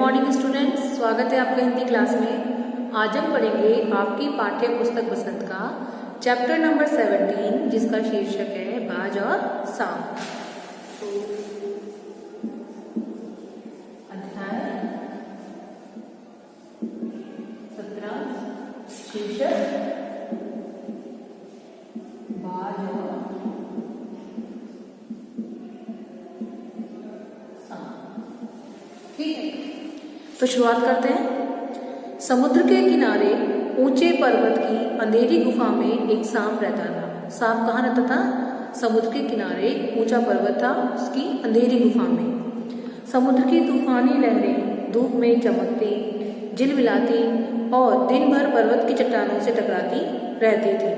Morning students, स्वागत है आपका हिंदी क्लास में। आज हम पढ़ेंगे आपकी पाठ्य पुस्तक बसंत का चैप्टर नंबर 17 जिसका शीर्षक है बाज और सांप। अध्याय 17 शीर्षक बाज और ठीक है, तो शुरुआत करते हैं। समुद्र के किनारे ऊंचे पर्वत की अंधेरी गुफा में एक सांप रहता था। सांप कहाँ रहता था? समुद्र के किनारे एक ऊंचा पर्वत था, उसकी अंधेरी गुफा में। समुद्र की तूफानी लहरें धूप में चमकती, झिलमिलाती और दिन भर पर्वत की चट्टानों से टकराती रहती थी।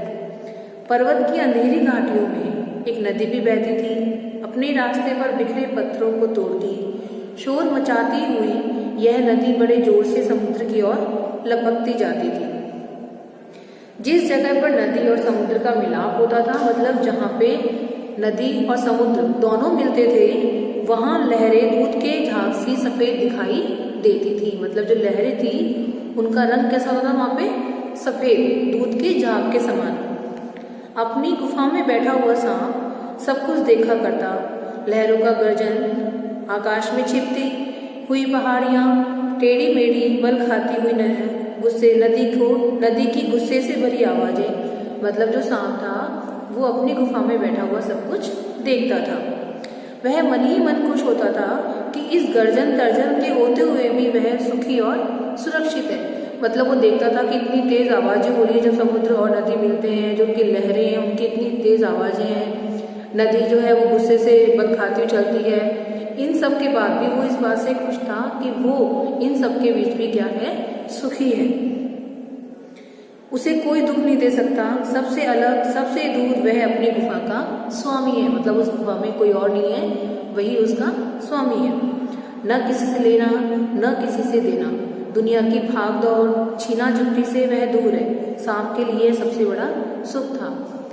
पर्वत की अंधेरी घाटियों में एक नदी भी बहती थी। अपने रास्ते पर बिखरे पत्थरों को तोड़ती, शोर मचाती हुई यह नदी बड़े जोर से समुद्र की ओर लपकती जाती थी। जिस जगह पर नदी और समुद्र का मिलाप होता था, मतलब जहाँ पे नदी और समुद्र दोनों मिलते थे, वहाँ लहरें दूध के झाग सी सफेद दिखाई देती थी। मतलब जो लहरें थी उनका रंग कैसा होता था वहाँ पे? सफेद, दूध के झाग के समान। अपनी गुफा में बैठा हुआ सांप सब कुछ देखा करता। लहरों का गर्जन, आकाश में छिपती हुई पहाड़ियाँ, टेढ़ी मेढ़ी बल खाती हुई गुस्से नदी की गुस्से से भरी आवाजें। मतलब जो सांप था वो अपनी गुफा में बैठा हुआ सब कुछ देखता था। वह मन ही मन खुश होता था कि इस गर्जन तर्जन के होते हुए भी वह सुखी और सुरक्षित है। मतलब वो देखता था कि इतनी तेज आवाजें हो रही है जब समुद्र और नदी मिलते हैं, जो उनकी लहरें हैं उनकी इतनी तेज आवाजें हैं, नदी जो है वो गुस्से से बल खाती हुई चलती है। इन सब के बाद भी वो इस बात से खुश था कि वो इन सब के बीच भी क्या है? सुखी है। उसे कोई दुख नहीं दे सकता। सबसे अलग, सबसे दूर वह अपनी गुफा का स्वामी है। मतलब उस गुफा में कोई और नहीं है, वही उसका स्वामी है। न किसी से लेना, न किसी से देना। दुनिया की भाग दौड़, छीना झपटी से वह दूर है। सांप के लिए सबसे बड़ा सुख था।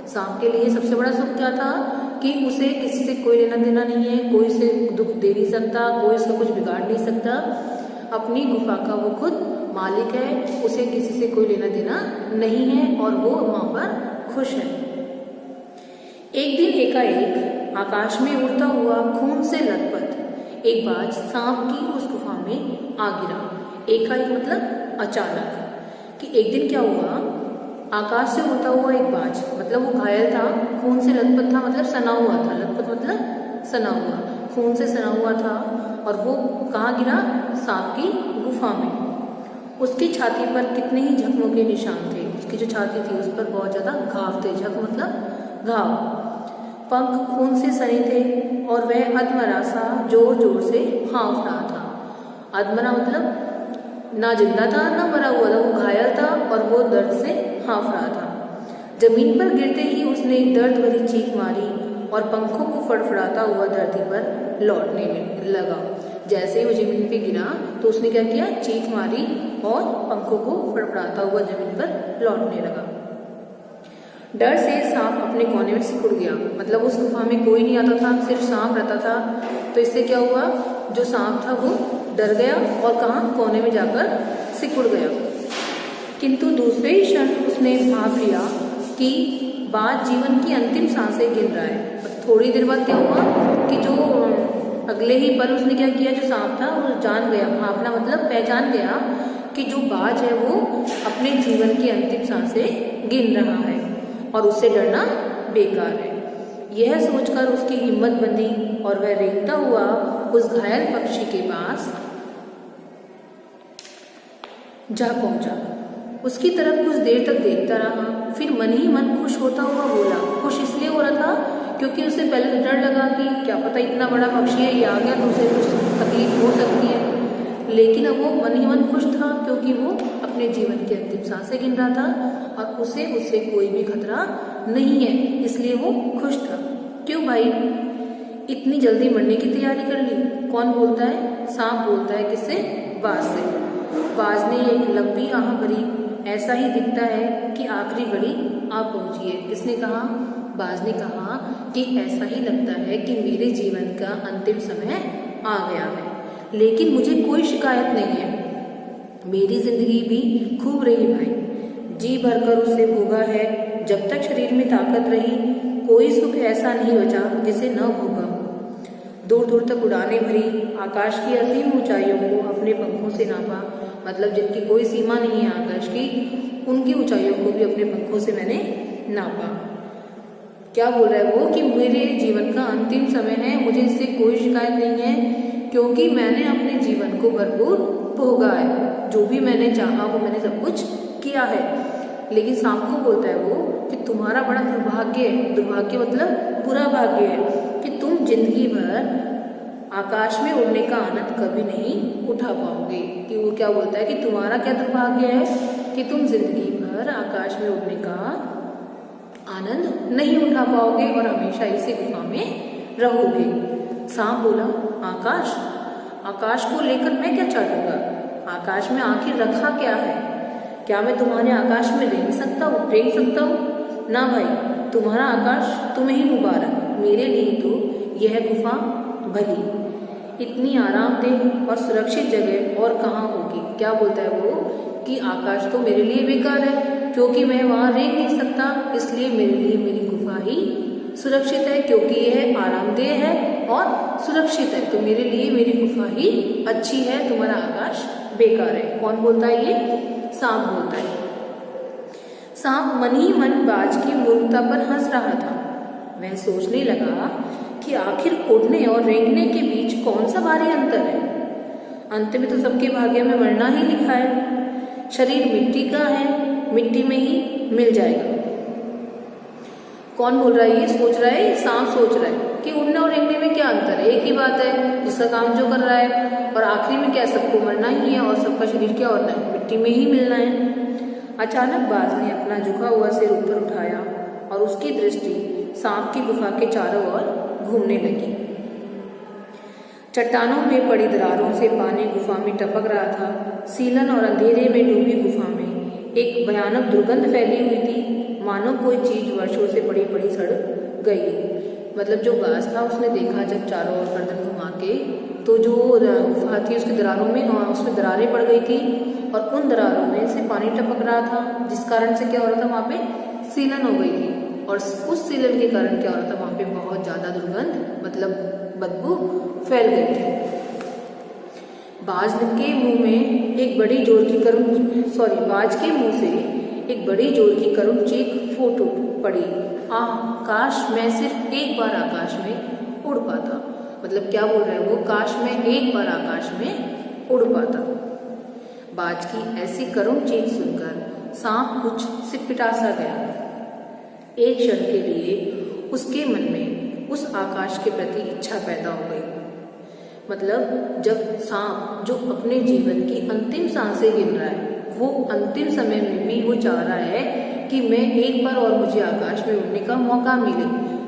सांप के लिए सबसे बड़ा सुख क्या था? कि उसे किसी से कोई लेना देना नहीं है, कोई उसे दुख दे नहीं सकता, कोई उसका कुछ बिगाड़ नहीं सकता। अपनी गुफा का वो खुद मालिक है, उसे किसी से कोई लेना देना नहीं है और वो वहाँ पर खुश है। एक दिन एकाएक आकाश में उड़ता हुआ खून से लथपथ एक बाज सांप की उस गुफा में आ गिरा। एकाएक मतलब अचानक। कि एक दिन क्या हुआ, आकाश से उड़ता हुआ एक बाज, मतलब वो घायल था, खून से लथपथ था, मतलब सना हुआ था। लथपथ मतलब सना हुआ, खून से सना हुआ था। और वो कहाँ गिरा? सांप की गुफा में। उसकी छाती पर कितने ही जख्मों के निशान थे। उसकी जो छाती थी उस पर बहुत ज्यादा घाव थे। जख्म मतलब घाव। पंख खून से सने थे और वह अधमरा सा जोर जोर से हाँफ रहा था। अधमरा मतलब ना जिंदा था ना मरा हुआ था, वो घायल था और वो दर्द से हाँफ रहा था। जमीन पर गिरते ही उसने दर्द भरी चीख मारी और पंखों को फड़फड़ाता हुआ धरती पर लौटने लगा। जैसे ही वो जमीन पे गिरा तो उसने क्या किया? चीख मारी और पंखों को फड़फड़ाता हुआ जमीन पर लौटने लगा। डर से सांप अपने कोने में सिकुड़ गया। मतलब उस गुफा में कोई नहीं आता था, सिर्फ सांप रहता था। तो इससे क्या हुआ? जो सांप था वो डर गया और कहाँ? कोने में जाकर सिकुड़ गया। किंतु दूसरे ही क्षण उसने भाप लिया कि बाज जीवन की अंतिम सांसें गिन रहा है। थोड़ी देर बाद क्या हुआ कि जो अगले ही पल उसने क्या किया, जो सांप था वो जान गया, भापना मतलब पहचान गया कि जो बाज है वो अपने जीवन की अंतिम सांसें गिन रहा है और उससे डरना बेकार है। यह सोचकर उसकी हिम्मत बंधी और वह रेंगता हुआ उस घायल पक्षी के पास जा पहुंचा। उसकी तरफ कुछ देर तक देखता रहा, फिर मन ही मन खुश होता हुआ बोला। खुश इसलिए हो रहा था क्योंकि उसे पहले डर लगा कि क्या पता इतना बड़ा पक्षी है, ये आ गया तो उसे कुछ तकलीफ हो सकती है। लेकिन अब वो मन ही मन खुश था क्योंकि वो अपने जीवन की अंतिम सांसें गिन रहा था और उसे उससे कोई भी खतरा नहीं है, इसलिए वो खुश था। क्यों भाई, इतनी जल्दी मरने की तैयारी कर ली? कौन बोलता है? सांप बोलता है। किससे? बाज से। बाज ने एक लंबी आह भरी, ऐसा ही दिखता है कि आखिरी घड़ी आ पहुंची है। किसने कहा? बाज ने कहा कि ऐसा ही लगता है कि मेरे जीवन का अंतिम समय आ गया है। लेकिन मुझे कोई शिकायत नहीं है। मेरी जिंदगी भी खूब रही भाई, जी भरकर उसे भोगा है। जब तक शरीर में ताकत रही, कोई सुख ऐसा नहीं बचा जिसे न भोगा हो। दूर दूर तक उड़ाने भरी, आकाश की असीम ऊंचाइयों को अपने पंखों से नापा, मतलब जिनकी कोई सीमा नहीं है आकाश की, उनकी ऊंचाइयों को भी अपने पंखों से मैंने नापा। क्या बोल रहा है वो कि मेरे जीवन का अंतिम समय है, मुझे इससे कोई शिकायत नहीं है, क्योंकि मैंने अपने जीवन को भरपूर भोगा है। जो भी मैंने चाहा वो मैंने सब कुछ किया है। लेकिन सांप को बोलता है वो कि तुम्हारा बड़ा दुर्भाग्य है, दुर्भाग्य मतलब बुरा भाग्य है, कि तुम जिंदगी भर आकाश में उड़ने का आनंद कभी नहीं उठा पाओगे। कि वो क्या बोलता है कि तुम्हारा क्या दुर्भाग्य है कि तुम जिंदगी भर आकाश में उड़ने का आनंद नहीं उठा पाओगे और हमेशा इसी गुफा में रहोगे। सांप बोला, आकाश, आकाश को लेकर मैं क्या चाहूंगा? आकाश में आखिर रखा क्या है? क्या मैं तुम्हारे आकाश में रेंग सकता हूँ? ना भाई, तुम्हारा आकाश तुम्हें ही मुबारक, मेरे लिए तो यह गुफा भली। इतनी आरामदेह और सुरक्षित जगह और कहाँ होगी। क्या बोलता है वो कि आकाश तो मेरे लिए बेकार है, क्योंकि मैं वहाँ रेंग नहीं सकता, इसलिए मेरे लिए मेरी गुफा ही सुरक्षित है, क्योंकि यह आरामदेह है और सुरक्षित है, तो मेरे लिए मेरी गुफा ही अच्छी है, तुम्हारा आकाश बेकार है। कौन बोलता है ये? सांप बोलता है। सांप मन ही मन बाज की मूर्खता पर हंस रहा था। वह सोचने लगा कि आखिर उड़ने और रेंगने के बीच कौन सा भारी अंतर है। अंत में तो सबके भाग्य में मरना ही लिखा है। शरीर मिट्टी का है, मिट्टी में ही मिल जाएगा। कौन बोल रहा है? ये सोच रहा है, सांप सोच रहा है कि उड़ने और रेंगने में क्या अंतर है, एक ही बात है, जिसका काम जो कर रहा है, और आखिरी में क्या सबको मरना ही है और सबका शरीर क्या होना है, मिट्टी में ही मिलना है। अचानक बाज ने अपना झुका हुआ सिर ऊपर उठाया और उसकी दृष्टि सांप की गुफा के चारों ओर घूमने लगी। चट्टानों में पड़ी दरारों से पानी गुफा में टपक रहा था। सीलन और अंधेरे में डूबी गुफा में एक भयानक दुर्गंध फैली हुई थी, मानो कोई चीज वर्षों से पड़ी पड़ी सड़ गई हो। मतलब जो बाज था उसने देखा जब चारों ओर गर्दन घुमा के, तो जो गुफा थी उसकी दरारों में उसमें दरारें पड़ गई थी और उन दरारों में से पानी टपक रहा था, जिस कारण से क्या हो रहा था, वहाँ पे सीलन हो गई थी। और उस सीलन के कारण क्या हो रहा था, वहाँ पे बहुत ज्यादा दुर्गंध मतलब बदबू फैल गई थी। बाज के मुंह में एक बड़ी जोर की बाज के मुंह से एक बड़ी जोर की करुण चीख फूट पड़ी। काश मैं सिर्फ एक बार आकाश में उड़ पाता। मतलब क्या बोल रहा है वो, काश मैं एक बार आकाश में उड़ पाता। बाज की ऐसी करुण चीख सुनकर सांप कुछ सिटपिटा सा गया। एक क्षण के लिए उसके मन में उस आकाश के प्रति इच्छा पैदा हो गई। मतलब जब सांप जो अपने जीवन की अंतिम सांसें गिन रहा है, वो अंतिम समय में भी वो चाह रहा है कि मैं एक बार और मुझे आकाश में उड़ने का मौका मिले,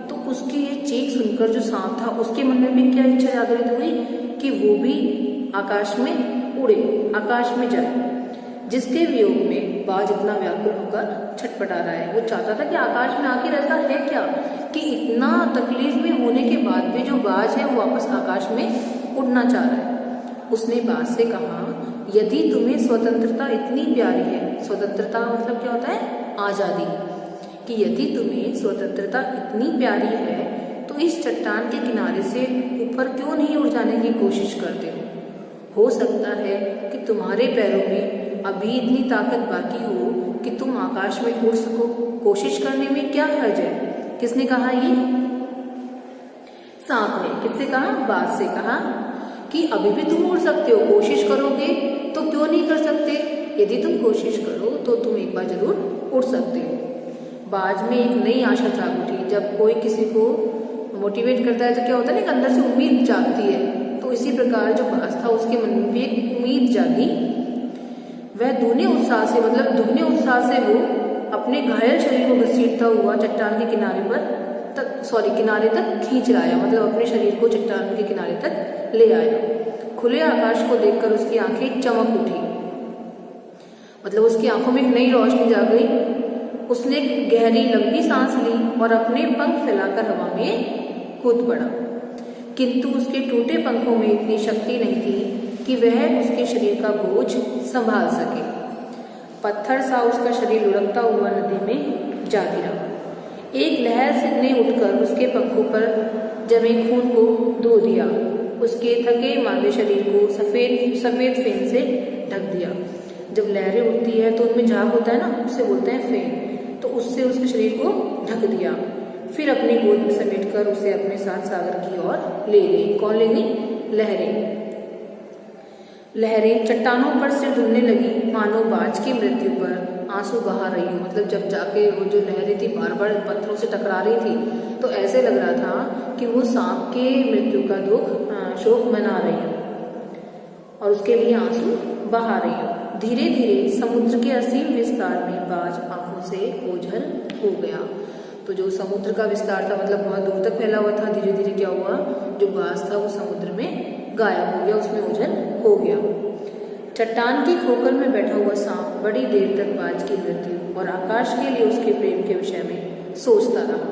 तो उसकी ये चीख सुनकर जो सांप था उसके मन में भी क्या इच्छा जागृत हुई कि वो भी आकाश में उड़े, आकाश में जाए। जिसके वियोग में बाज इतना व्याकुल होकर छटपटा रहा है। वो चाहता था कि आकाश में आखिर ऐसा है क्या कि इतना तकलीफ में होने के बाद भी जो बाज है वो वापस आकाश में उड़ना चाह रहा है। उसने बाज से कहा, यदि तुम्हें स्वतंत्रता इतनी प्यारी है, स्वतंत्रता मतलब क्या होता है, आजादी, कि यदि तुम्हें स्वतंत्रता इतनी प्यारी है तो इस चट्टान के किनारे से ऊपर क्यों नहीं उड़ जाने की कोशिश करते हो सकता है कि तुम्हारे पैरों में अभी इतनी ताकत बाकी हो कि तुम आकाश में उड़ सको। कोशिश करने में क्या हर्ज है? किसने कहा ये? सांप ने। किससे कहा? बाज से कहा कि अभी भी तुम उड़ सकते हो, कोशिश करोगे तो क्यों नहीं कर सकते? यदि तुम कोशिश करो तो तुम एक बार जरूर उड़ सकते हो। बाज में एक नई आशा जाग उठी। जब कोई किसी को मोटिवेट करता है तो क्या होता है ना, अंदर से उम्मीद जागती है। तो इसी प्रकार जो बाज था उसके मन में भी एक उम्मीद जागी। वह दुगने उत्साह से वो अपने घायल शरीर को घसीटता हुआ चट्टान के किनारे तक खींच लाया। मतलब अपने शरीर को चट्टान के किनारे तक ले आया। खुले आकाश को देखकर उसकी आंखें चमक उठी। मतलब उसकी आंखों में एक नई रोशनी जाग गई। उसने गहरी लंबी सांस ली और अपने पंख फैलाकर हवा में कूद पड़ा। किंतु उसके टूटे पंखों में इतनी शक्ति नहीं थी कि वह उसके शरीर का बोझ संभाल सके। पत्थर सा उसका शरीर लुढ़कता हुआ नदी में जा गिरा। एक लहर ने उठकर उसके पंखों पर जमे खून को धो दिया, उसके थके मांदे शरीर को सफेद फेन से ढक दिया। जब लहरें उठती है तो उनमें झाग होता है ना, उससे बोलते हैं फेन, तो उससे उसके शरीर को ढक दिया। फिर अपनी गोद में समेटकर उसे अपने साथ सागर की ओर ले गई। कौन ले गई? लहरें। लहरें चट्टानों पर सिर धुलने लगी, मानो बाज की मृत्यु पर आंसू बहा रही हो। मतलब जब जाके वो जो लहरें थी बार बार पत्थरों से टकरा रही थी, तो ऐसे लग रहा था कि वो सांप के मृत्यु का शोक मना रही हो और उसके लिए आंसू बहा रही हो। धीरे धीरे समुद्र के असीम विस्तार में बाज आंखों से ओझल हो गया। तो जो समुद्र का विस्तार था, मतलब बहुत दूर तक फैला हुआ था, धीरे धीरे क्या हुआ, जो बाज था वो समुद्र में गायब हो गया, उसमें ओझल हो गया। चट्टान की खोखल में बैठा हुआ सांप बड़ी देर तक बाज की मृत्यु और आकाश के लिए उसके प्रेम के विषय में सोचता रहा।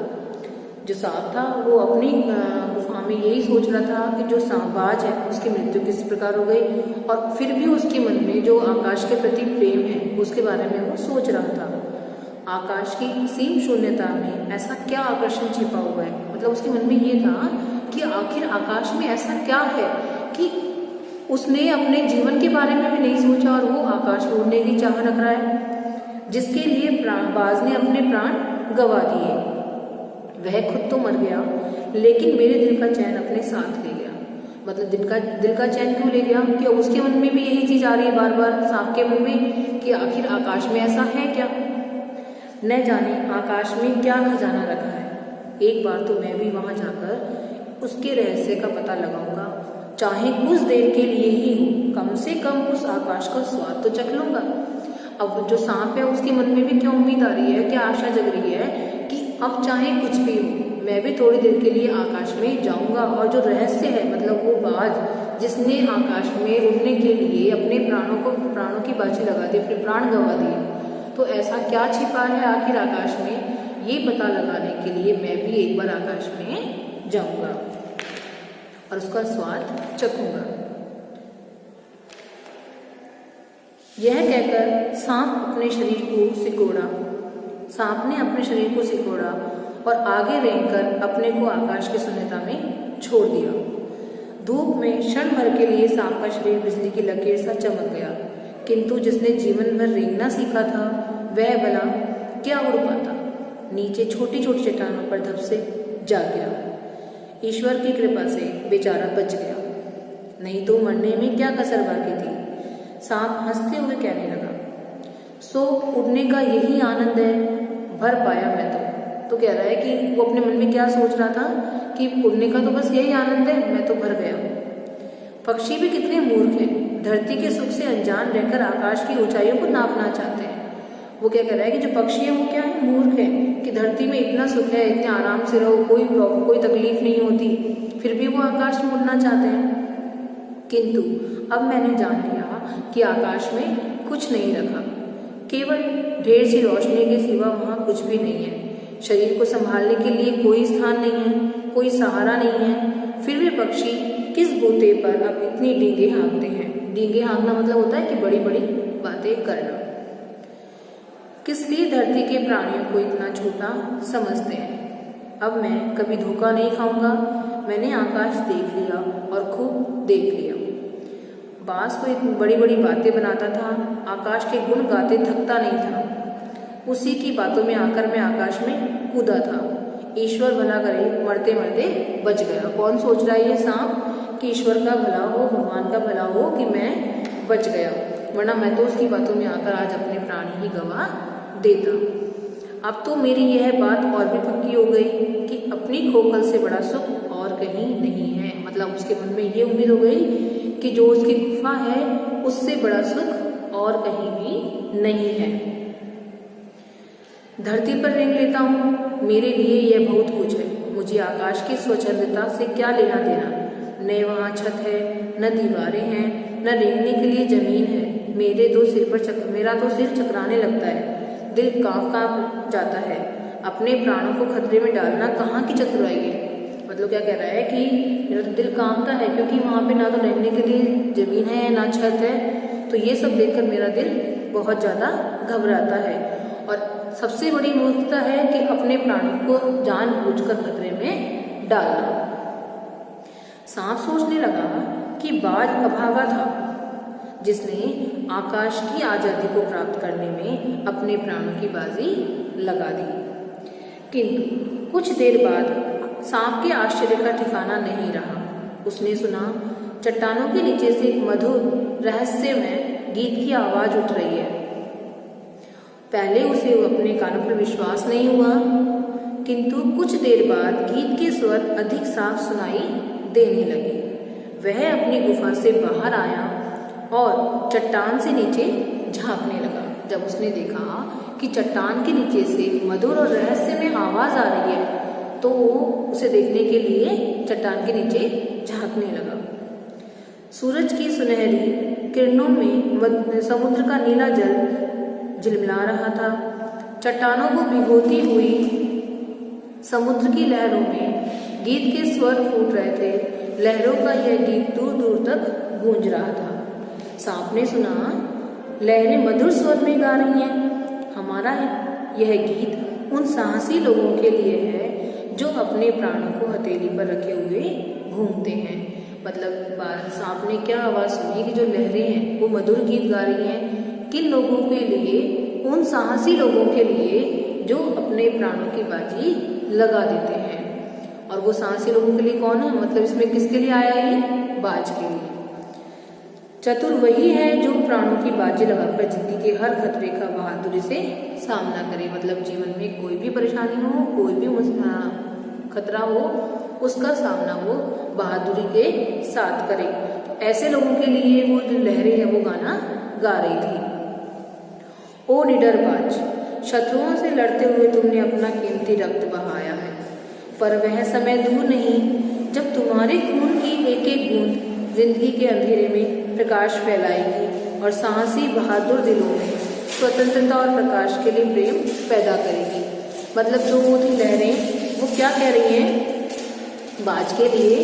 जो सांप था वो अपनी गुफा में यही सोच रहा था कि जो सांप बाज है उसकी मृत्यु किस प्रकार हो गई, और फिर भी उसके मन में जो आकाश के प्रति प्रेम है उसके बारे में वो सोच रहा था। आकाश की असीम शून्यता में ऐसा क्या आकर्षण छिपा हुआ है, मतलब उसके मन में ये था कि आखिर आकाश में ऐसा क्या है कि उसने अपने जीवन के बारे में भी नहीं सोचा और वो आकाश में उड़ने की चाह रख रहा है, जिसके लिए बाज ने अपने प्राण गंवा दिए। वह खुद तो मर गया, लेकिन मेरे दिल का चैन अपने साथ ले गया। मतलब दिल का चैन क्यों ले गया? कि उसके मन में भी यही चीज आ रही है बार बार सांप के मन में कि आखिर आकाश में ऐसा है क्या, न जाने आकाश में क्या खजाना रखा है। एक बार तो मैं भी वहां जाकर उसके रहस्य का पता लगाऊंगा, चाहे कुछ देर के लिए ही हो, कम से कम उस आकाश का स्वाद तो चख लूंगा। अब जो सांप है उसके मन में भी क्या उम्मीद आ रही है, क्या आशा जग रही है कि अब चाहे कुछ भी हो मैं भी थोड़ी देर के लिए आकाश में जाऊंगा, और जो रहस्य है मतलब वो बाज जिसने आकाश में उड़ने के लिए अपने प्राणों की बाजी लगा दी, अपने प्राण गंवा दिए, तो ऐसा क्या छिपा है आखिर आकाश में, ये पता लगाने के लिए मैं भी एक बार आकाश में जाऊंगा और उसका स्वाद चखूंगा। यह कहकर सांप ने अपने शरीर को सिकोड़ा और आगे रेंगकर अपने को आकाश की शून्यता में छोड़ दिया। धूप में क्षण भर के लिए सांप का शरीर बिजली की लकीर सा चमक गया, किंतु जिसने जीवन भर रेंगना सीखा था वह भला क्या उड़ पाता। नीचे छोटी छोटी चट्टानों पर धप से जा गिरा। ईश्वर की कृपा से बेचारा बच गया, नहीं तो मरने में क्या कसर बाकी थी। सांप हंसते हुए कहने लगा, सो उड़ने का यही आनंद है, भर पाया मैं तो कह रहा है कि वो अपने मन में क्या सोच रहा था कि उड़ने का तो बस यही आनंद है, मैं तो भर गया। पक्षी भी कितने मूर्ख हैं, धरती के सुख से अनजान रहकर आकाश की ऊंचाइयों को नापना चाहते हैं। वो क्या कह रहा है कि जो पक्षी है वो क्या है, मूर्ख है कि धरती में इतना सुख है, इतने आराम से रहो, कोई तकलीफ नहीं होती, फिर भी वो आकाश में उड़ना चाहते हैं। किंतु अब मैंने जान लिया कि आकाश में कुछ नहीं रखा, केवल ढेर सी रोशनी के सिवा वहाँ कुछ भी नहीं है। शरीर को संभालने के लिए कोई स्थान नहीं है, कोई सहारा नहीं है। फिर वे पक्षी किस बूते पर अब इतनी डींगे हाँकते हैं। डींगे हाँकना मतलब होता है कि बड़ी बड़ी बातें करना। किस लिए धरती के प्राणियों को इतना छोटा समझते हैं। अब मैं कभी धोखा नहीं खाऊंगा। मैंने आकाश देख लिया और खूब देख लिया। बाज तो इतनी बड़ी बड़ी बातें बनाता था, आकाश के गुण गाते थकता नहीं था। उसी की बातों में आकर मैं आकाश में कूदा था। ईश्वर भला करे, मरते मरते बच गया। कौन सोच रहा है ये सांप कि ईश्वर का भला हो, भगवान का भला हो कि मैं बच गया, वरना मैं तो उसकी बातों में आकर आज अपने प्राण ही गंवा देता। अब तो मेरी यह बात और भी पक्की हो गई कि अपनी खोखल से बड़ा सुख और कहीं नहीं है। मतलब उसके मन में ये उम्मीद हो गई कि जो उसकी गुफा है उससे बड़ा सुख और कहीं भी नहीं है। धरती पर रेंग लेता हूँ, मेरे लिए यह बहुत कुछ है। मुझे आकाश की स्वच्छंदता से क्या लेना देना। न वहाँ छत है, न दीवारें हैं, न रेंगने के लिए जमीन है। मेरा तो सिर चकराने लगता है, दिल कांप जाता है। अपने प्राणों को खतरे में डालना कहाँ की चतुराई है। मतलब क्या कह रहा है कि मेरा तो दिल कांपता है, क्योंकि वहाँ पे ना तो रहने के लिए ज़मीन है ना छत है, तो ये सब देखकर मेरा दिल बहुत ज़्यादा घबराता है। और सबसे बड़ी मूर्खता है कि अपने प्राणों को जानबूझकर खतरे में डालना। सांप सोचने लगा कि बाज अभागा था, जिसने आकाश की आज़ादी को प्राप्त करने में अपने प्राणों की बाजी लगा दी। किंतु कुछ देर बाद सांप के आश्चर्य का ठिकाना नहीं रहा। उसने सुना चट्टानों के नीचे से एक मधुर रहस्यमय गीत की आवाज उठ रही है। पहले उसे अपने कानों पर विश्वास नहीं हुआ, किंतु कुछ देर बाद गीत के स्वर अधिक साफ सुनाई देने लगे। वह अपनी गुफा से बाहर आया और चट्टान से नीचे झांकने लगा। जब उसने देखा कि चट्टान के नीचे से मधुर और रहस्यमय आवाज आ रही है, तो उसे देखने के लिए चट्टान के नीचे झांकने लगा। सूरज की सुनहरी किरणों में समुद्र का नीला जल झिलमिला रहा था। चट्टानों को भिगोती हुई समुद्र की लहरों में गीत के स्वर फूट रहे थे। लहरों का यह गीत दूर दूर तक गूंज रहा था। सांप ने सुना लहरें मधुर स्वर में गा रही हैं। हमारा यह गीत उन साहसी लोगों के लिए है जो अपने प्राणों को हथेली पर रखे हुए घूमते हैं। मतलब सांप ने क्या आवाज सुनी कि जो लहरें हैं वो मधुर गीत गा रही हैं। किन लोगों के लिए? उन साहसी लोगों के लिए जो अपने प्राणों की बाजी लगा देते हैं। और वो साहसी लोगों के लिए कौन है? मतलब इसमें किसके लिए आया है? ये बाज के लिए। चतुर वही है जो प्राणों की बाजी लगाकर जिंदगी के हर खतरे का बहादुरी से सामना करे। मतलब जीवन में कोई भी परेशानी हो, कोई भी खतरा हो, उसका सामना वो बहादुरी के साथ करे। तो ऐसे लोगों के लिए वो जो लहरें हैं वो गाना गा रही थी। ओ निडर बाज, शत्रुओं से लड़ते हुए तुमने अपना कीमती रक्त बहाया है, पर वह समय दूर नहीं जब तुम्हारे खून की एक एक बूंद जिंदगी के अंधेरे में प्रकाश फैलाएगी और साहसी बहादुर दिलों में स्वतंत्रता और प्रकाश के लिए प्रेम पैदा करेगी। मतलब जो वो थी लहरें, वो क्या कह रही हैं बाज के लिए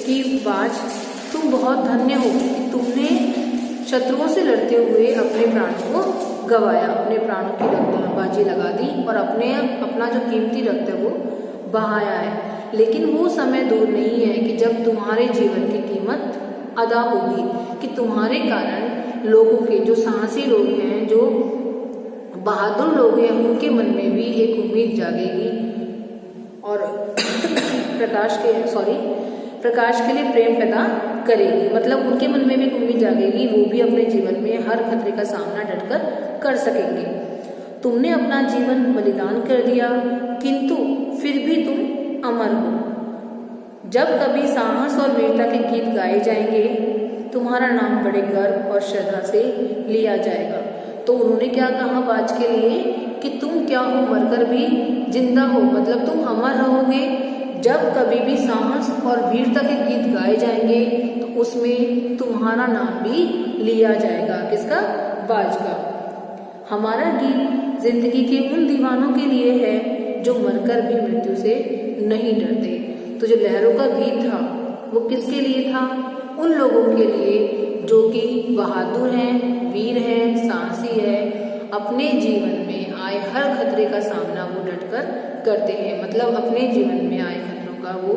कि बाज तुम बहुत धन्य हो कि तुमने शत्रुओं से लड़ते हुए अपने प्राणों को गवाया, अपने प्राणों की बाजी लगा दी और अपना जो कीमती रक्त है वो बहाया है। लेकिन वो समय दूर नहीं है कि जब तुम्हारे जीवन की कीमत अदा होगी, कि तुम्हारे कारण लोगों के जो साहसी लोग हैं, जो बहादुर लोग हैं, उनके मन में भी एक उम्मीद जागेगी और प्रकाश के लिए प्रेम पैदा करेगी। मतलब उनके मन में भी एक उम्मीद जागेगी, वो भी अपने जीवन में हर खतरे का सामना डटकर कर सकेंगे। तुमने अपना जीवन बलिदान कर दिया, किंतु फिर भी तुम अमर हो। जब कभी साहस और वीरता के गीत गाए जाएंगे, तुम्हारा नाम बड़े गर्व और श्रद्धा से लिया जाएगा। तो उन्होंने क्या कहा बाज के लिए कि तुम क्या हो, मरकर भी जिंदा हो। मतलब तुम अमर रहोगे। जब कभी भी साहस और वीरता के गीत गाए जाएंगे तो उसमें तुम्हारा नाम भी लिया जाएगा। किसका? बाज का। हमारा गीत जिंदगी के उन दीवानों के लिए है जो मरकर भी मृत्यु से नहीं डरते। तो जो लहरों का गीत था वो किसके लिए था? उन लोगों के लिए जो कि बहादुर हैं, वीर हैं, साहसी हैं, अपने जीवन में आए हर खतरे का सामना वो डटकर करते हैं। मतलब अपने जीवन में आए खतरों का वो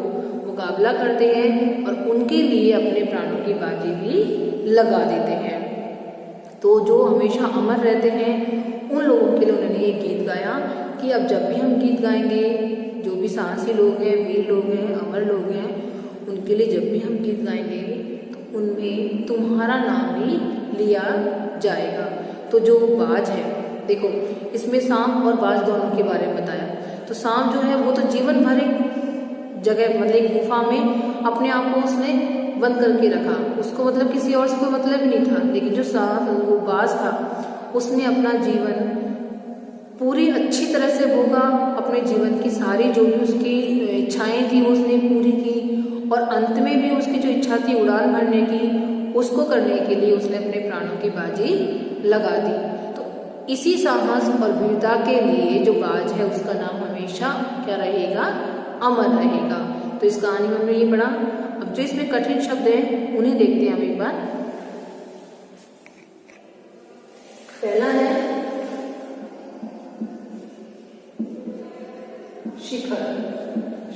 मुकाबला करते हैं और उनके लिए अपने प्राणों की बाजी भी लगा देते हैं। तो जो हमेशा अमर रहते हैं उन लोगों के लिए उन्होंने ये गीत गाया कि अब जब भी हम गीत गाएंगे, जो भी साहसी लोग हैं, वीर लोग हैं, अमर लोग हैं, उनके लिए जब भी हम गीत गाएंगे तो उनमें तुम्हारा नाम भी लिया जाएगा। तो जो बाज है, देखो इसमें सांप और बाज दोनों के बारे में बताया। तो सांप जो है वो तो जीवन भर एक जगह, मतलब एक गुफा में अपने आप को उसने बंद करके रखा, उसको मतलब किसी और से कोई मतलब ही नहीं था। लेकिन जो सांप, वो बाज था, उसने अपना जीवन पूरी अच्छी तरह से भोगा, अपने जीवन की सारी जो भी उसकी इच्छाएं थी वो उसने पूरी की और अंत में भी उसकी जो इच्छा थी उड़ान भरने की, उसको करने के लिए उसने अपने प्राणों की बाजी लगा दी। तो इसी साहस और वीरता के लिए जो बाज है उसका नाम हमेशा क्या रहेगा? अमर रहेगा। तो इस कहानी में हमने ये पढ़ा। अब जो इसमें कठिन शब्द है उन्हें देखते हैं हम एक बार। पहला है शिखर।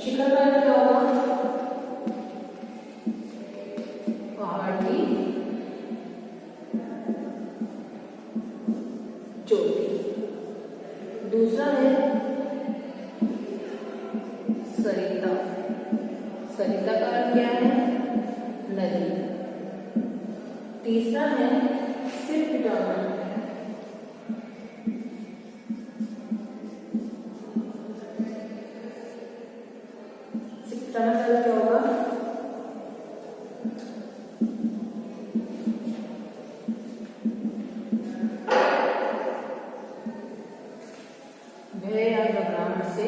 शिखर का क्या होगा? पहाड़ की चोटी। दूसरा है सरिता। सरिता का अर्थ क्या है? नदी। तीसरा है सिर पिटाना। सिर पिटाना का अर्थ क्या होगा? भय या घबराहट से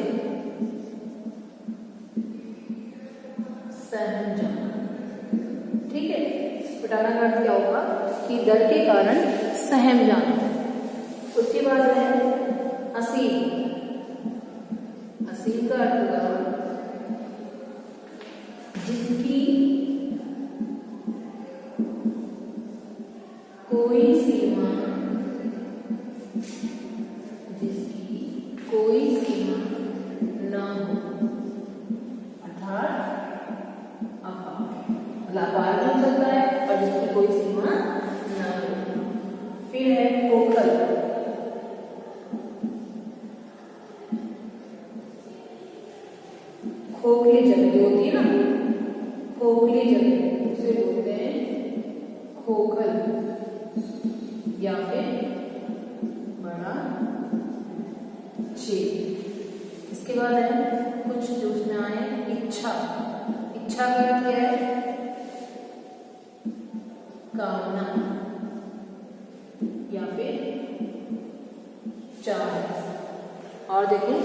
सहम जाना। ठीक है, पिटाना का अर्थ क्या होगा? कि डर के कारण सहम जाना। उसके बाद है असील। असील का अर्थ होगा जिसकी कोई सीमा, जिसकी कोई सीमा ना हो, अर्थात अपार भी हो सकता है और जिसकी कोई सीमा ना हो। फिर है खोखल। खोखली जगह जो होती है ना, खोखली जगह उसे बोलते हैं खोखल या फिर बड़ा छेद। इसके बाद है कुछ जो उसमें आए इच्छा। इच्छा का अर्थ क्या है? कामना या फिर चाह। और देखें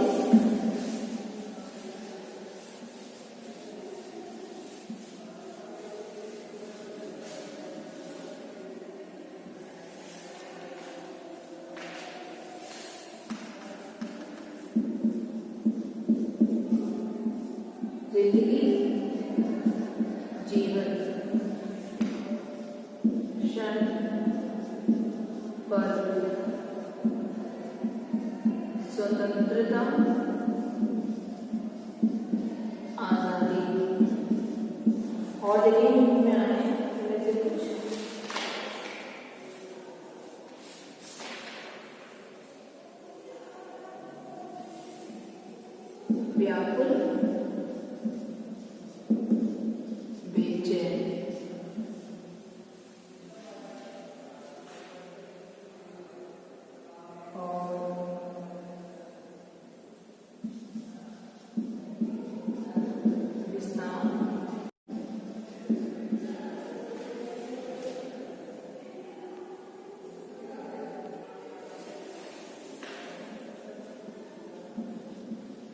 जिंदगी, जीवन, क्षण, पर्व, स्वतंत्रता, आजादी। और देखिए में आए इनमें से कुछ व्याकुल, बेचैन,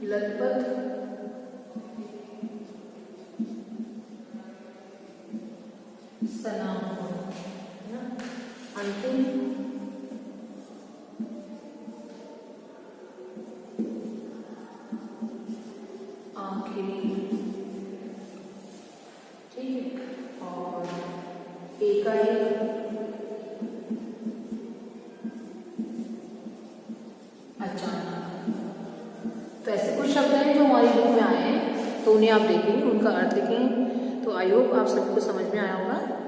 लथपथ, सलाम, अंतिम, आखिरी। ठीक है, और एकाएक, अचानक। तो ऐसे कुछ शब्द हैं जो हमारी बुक में आए हैं, तो उन्हें आप देखें, उनका अर्थ लिखें। तो आई होप आप सबको समझ में आया होगा।